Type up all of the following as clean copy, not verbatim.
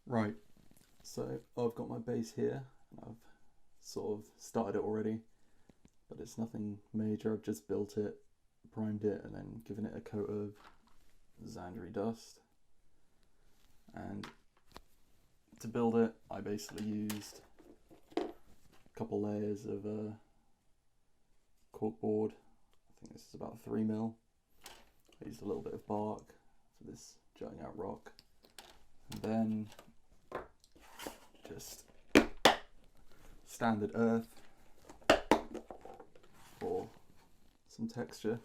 Right, so I've got my base here, and I've sort of started it already, but it's nothing major. I've just built it, primed it, and then given it a coat of Xandri dust. And to build it, I basically used a couple layers of corkboard. I think this is about 3mm. I used a little bit of bark for this jutting out rock, and then just standard earth for some texture.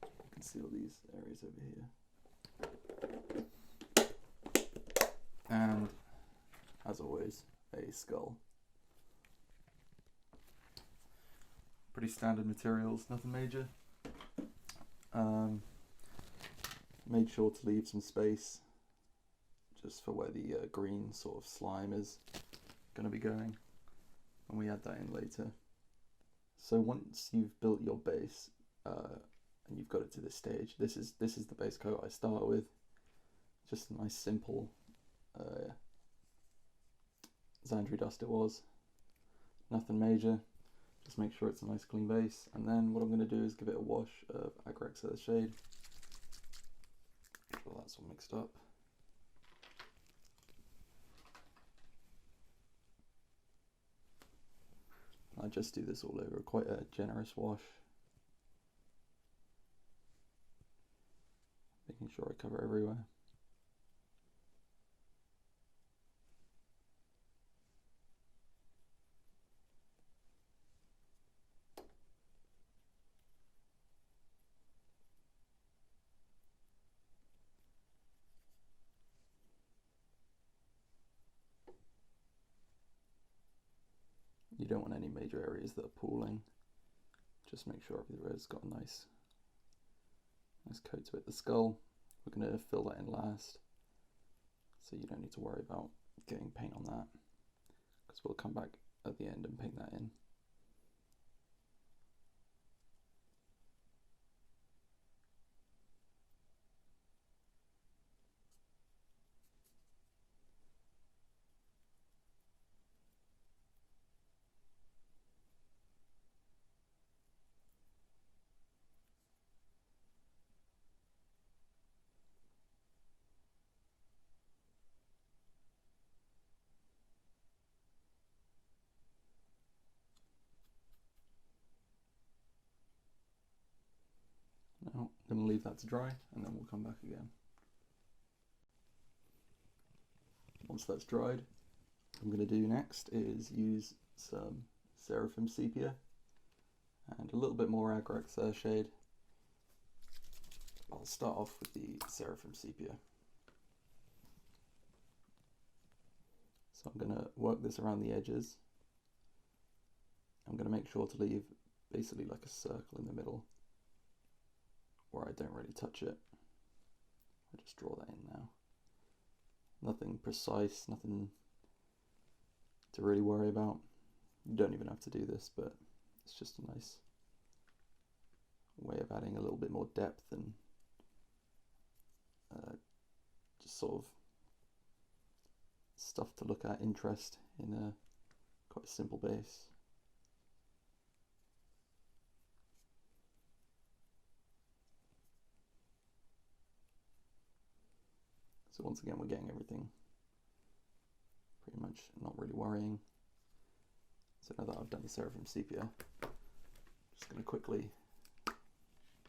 You can see all these areas over here. And as always, a skull. Pretty standard materials, nothing major. Made sure to leave some space just for where the green sort of slime is going to be going, and we add that in later. So once you've built your base and you've got it to this stage, this is the base coat I start with. Just a nice simple Xandri dust it was, nothing major. Just make sure it's a nice clean base, and then what I'm going to do is give it a wash of Agrex Earthshade. Well, that's all mixed up. I just do this all over, quite a generous wash, making sure I cover everywhere. You don't want any major areas that are pooling. Just make sure everywhere's got a nice coat to it. The skull, we're going to fill that in last, so you don't need to worry about getting paint on that, because we'll come back at the end and paint that in. Now I'm going to leave that to dry, and then we'll come back again. Once that's dried, what I'm going to do next is use some Seraphim Sepia and a little bit more Agrex Earthshade. I'll start off with the Seraphim Sepia. So I'm going to work this around the edges. I'm going to make sure to leave basically like a circle in the middle where I don't really touch it. I'll just draw that in now. Nothing precise, nothing to really worry about. You don't even have to do this, but it's just a nice way of adding a little bit more depth and just sort of stuff to look at, interest in a quite a simple base. So once again, we're getting everything pretty much, not really worrying. So now that I've done the Seraphim Sepia, I'm just going to quickly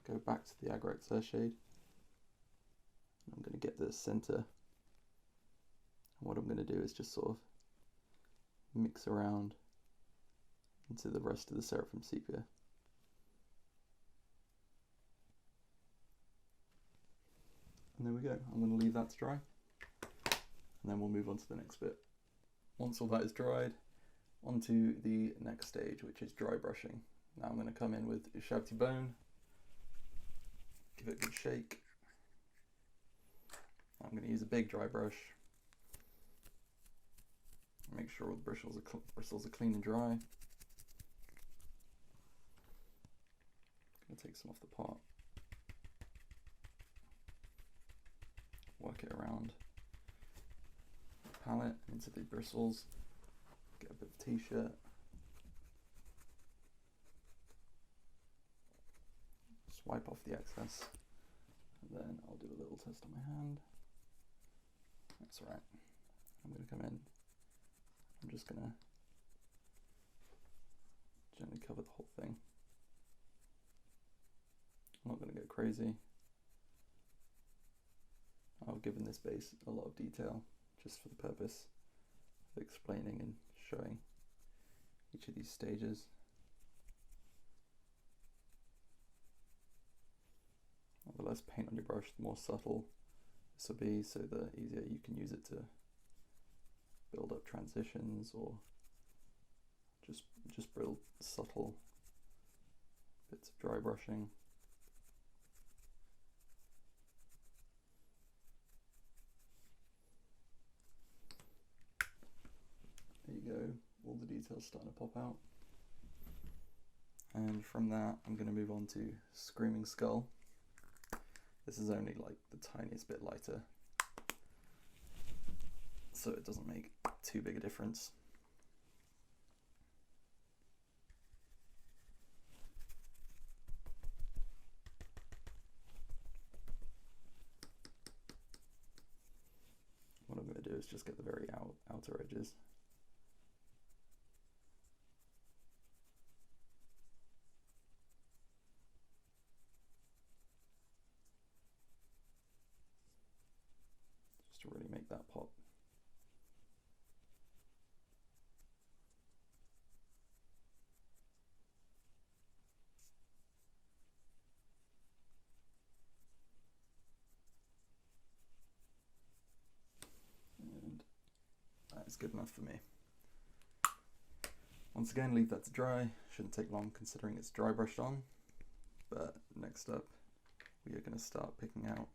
go back to the Agrex Earthshade. I'm going to get the center, and what I'm going to do is just sort of mix around into the rest of the Seraphim Sepia. And there we go. I'm going to leave that to dry, and then we'll move on to the next bit. Once all that is dried, onto the next stage, which is dry brushing. Now I'm going to come in with Ushabti Bone, give it a good shake. I'm going to use a big dry brush. Make sure all the bristles are clean and dry. I'm going to take some off the pot. Work it around. palette into the bristles, get a bit of t-shirt. Swipe off the excess, and then I'll do a little test on my hand. That's right. I'm going to come in. I'm just going to gently cover the whole thing. I'm not going to go crazy. I've given this base a lot of detail just for the purpose of explaining and showing each of these stages. The less paint on your brush, the more subtle this will be, so the easier you can use it to build up transitions or just build subtle bits of dry brushing. There you go, all the details starting to pop out. And from that, I'm going to move on to Screaming Skull. This is only like the tiniest bit lighter, so it doesn't make too big a difference. What I'm going to do is just get the very outer edges. To really make that pop. And that is good enough for me. Once again, leave that to dry. Shouldn't take long considering it's dry brushed on. But next up, we are going to start picking out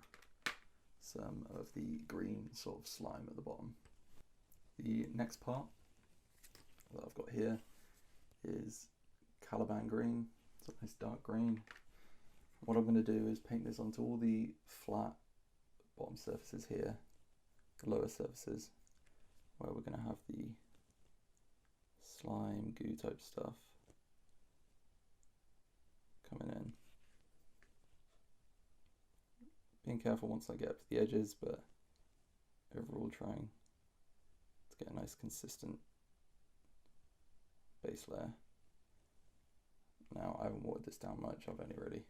some of the green sort of slime at the bottom. The next part that I've got here is Caliban green. It's a nice dark green. What I'm going to do is paint this onto all the flat bottom surfaces here, the lower surfaces, where we're going to have the slime goo type stuff coming in. Being careful once I get up to the edges, but overall trying to get a nice consistent base layer. Now I haven't watered this down much, I've only really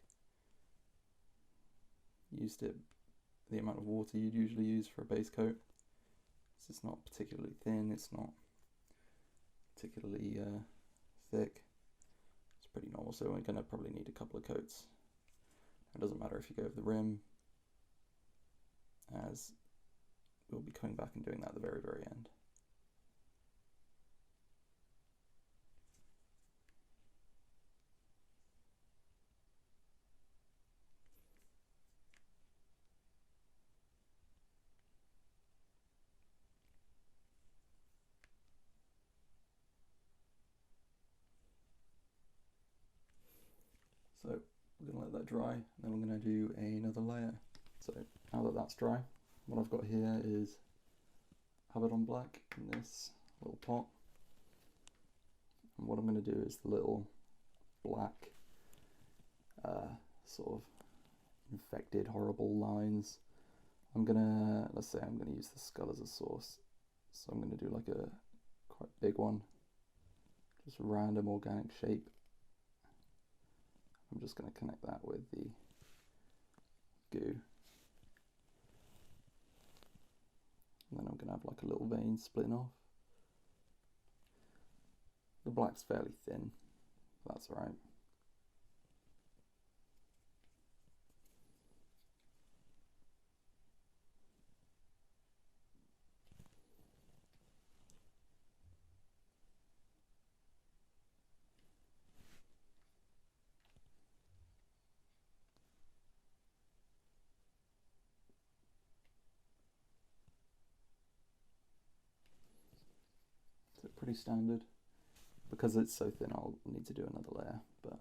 used it the amount of water you'd usually use for a base coat. It's not particularly thin, it's not particularly thick. It's pretty normal, so we're going to probably need a couple of coats. It doesn't matter if you go over the rim, as we'll be coming back and doing that at the very, very end. So we're going to let that dry, and then we're going to do another layer. So now that that's dry, what I've got here is Abaddon Black in this little pot. And what I'm going to do is the little black sort of infected, horrible lines. Let's say I'm going to use the skull as a source. So I'm going to do like a quite big one, just a random organic shape. I'm just going to connect that with the goo. And then I'm going to have like a little vein splitting off. The black's fairly thin, that's alright. So pretty standard. Because it's so thin, I'll need to do another layer, but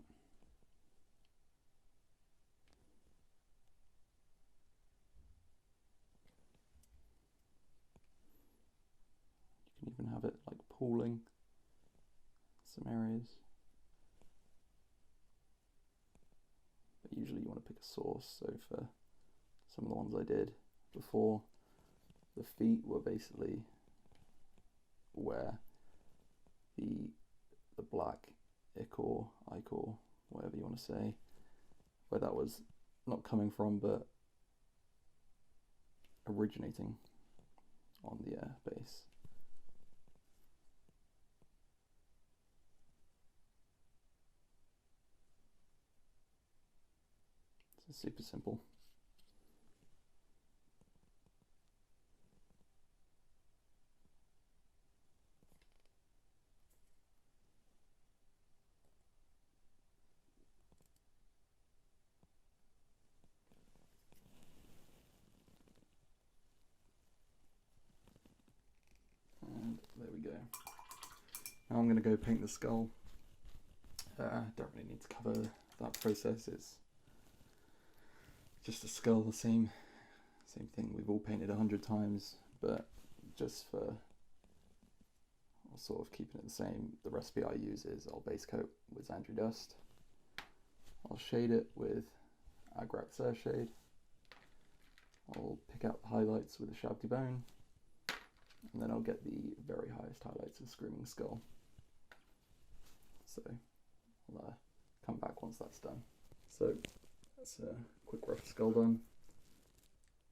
can even have it like pooling some areas. But usually you want to pick a source, so for some of the ones I did before, the feet were basically where the black ichor, whatever you want to say, where that was not coming from but originating on the base. So super simple. And there we go. Now I'm going to go paint the skull. Don't really need to cover that process. It's just a skull, the same thing we've all painted 100 times, but just for sort of keeping it the same, the recipe I use is I'll base coat with Xandri Dust, I'll shade it with Agrat Surshade, I'll pick out the highlights with a Shabti Bone, and then I'll get the very highest highlights of Screaming Skull. So I'll come back once that's done. So that's a quick rough skull done.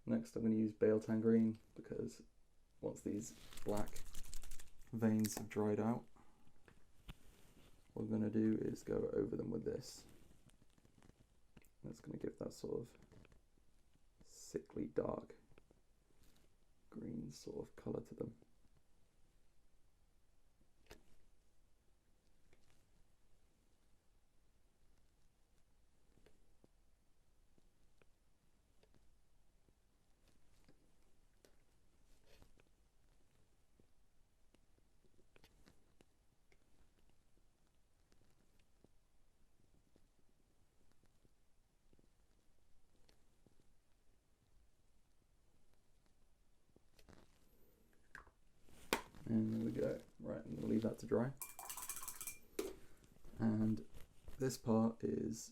Next I'm going to use Bale Tangerine, because once these black veins have dried out, what we're going to do is go over them with this. And it's going to give that sort of sickly dark green sort of colour to them. And there we go. Right, I'm going to leave that to dry. And this part is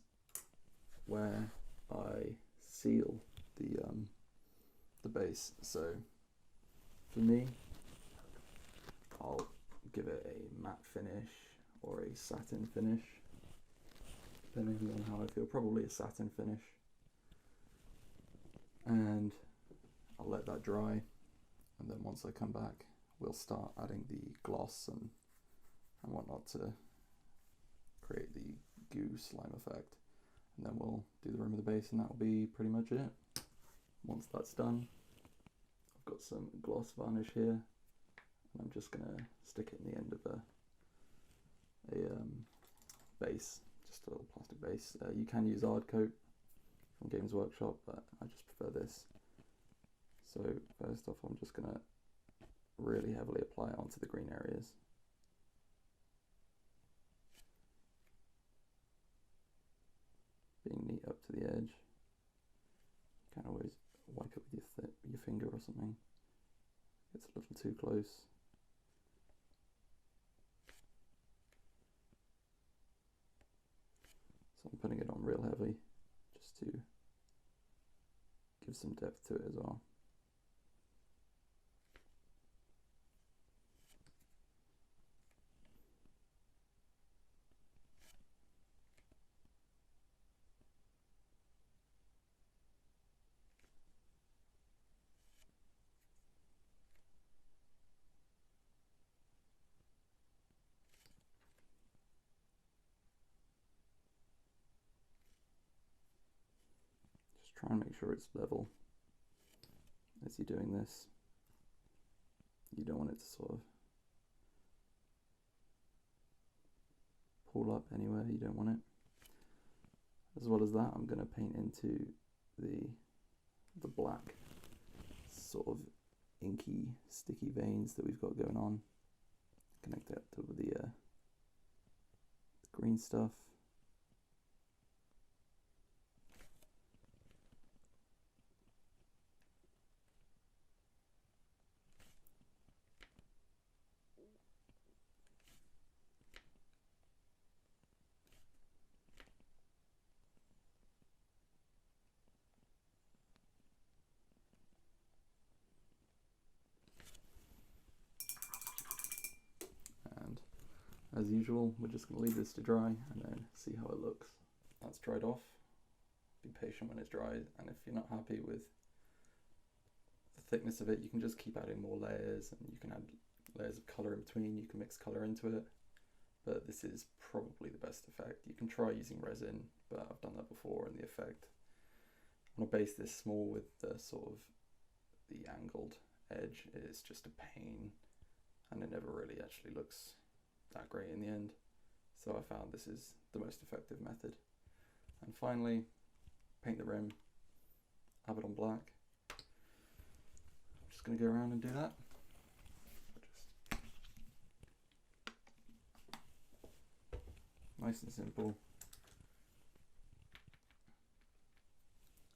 where I seal the base. So for me, I'll give it a matte finish or a satin finish, depending on how I feel. Probably a satin finish. And I'll let that dry, and then once I come back, we'll start adding the gloss and whatnot to create the goo slime effect, and then we'll do the rim of the base, and that'll be pretty much it. Once that's done, I've got some gloss varnish here, and I'm just gonna stick it in the end of a base, just a little plastic base. You can use Ard Coat from Games Workshop, but I just prefer this. So first off, I'm just gonna really heavily apply it onto the green areas. Being neat up to the edge. You can always wipe it with your finger or something. It's a little too close. So I'm putting it on real heavy, just to give some depth to it as well. Try and make sure it's level as you're doing this. You don't want it to sort of pull up anywhere you don't want it. As well as that, I'm going to paint into the black sort of inky, sticky veins that we've got going on. Connect that to the green stuff. as usual, we're just going to leave this to dry and then see how it looks. That's dried off. Be patient when it's dried, and if you're not happy with the thickness of it, you can just keep adding more layers, and you can add layers of colour in between, you can mix colour into it, but this is probably the best effect. You can try using resin, but I've done that before, and the effect on a base this small with the sort of the angled edge is just a pain, and it never really actually looks that great in the end. So I found this is the most effective method. And finally, paint the rim, have it on black. I'm just going to go around and do that. Nice and simple.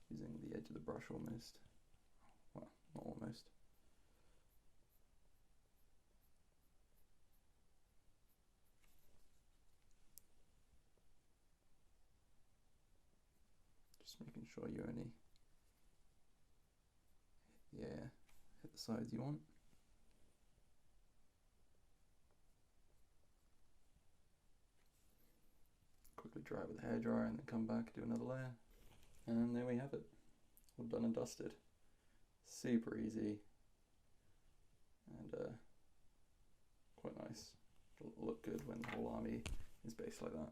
Using the edge of the brush almost. Well, not almost. Just making sure you only, hit the sides you want. Quickly dry it with a hairdryer and then come back, do another layer. And there we have it. All done and dusted. Super easy. And quite nice. It'll look good when the whole army is based like that.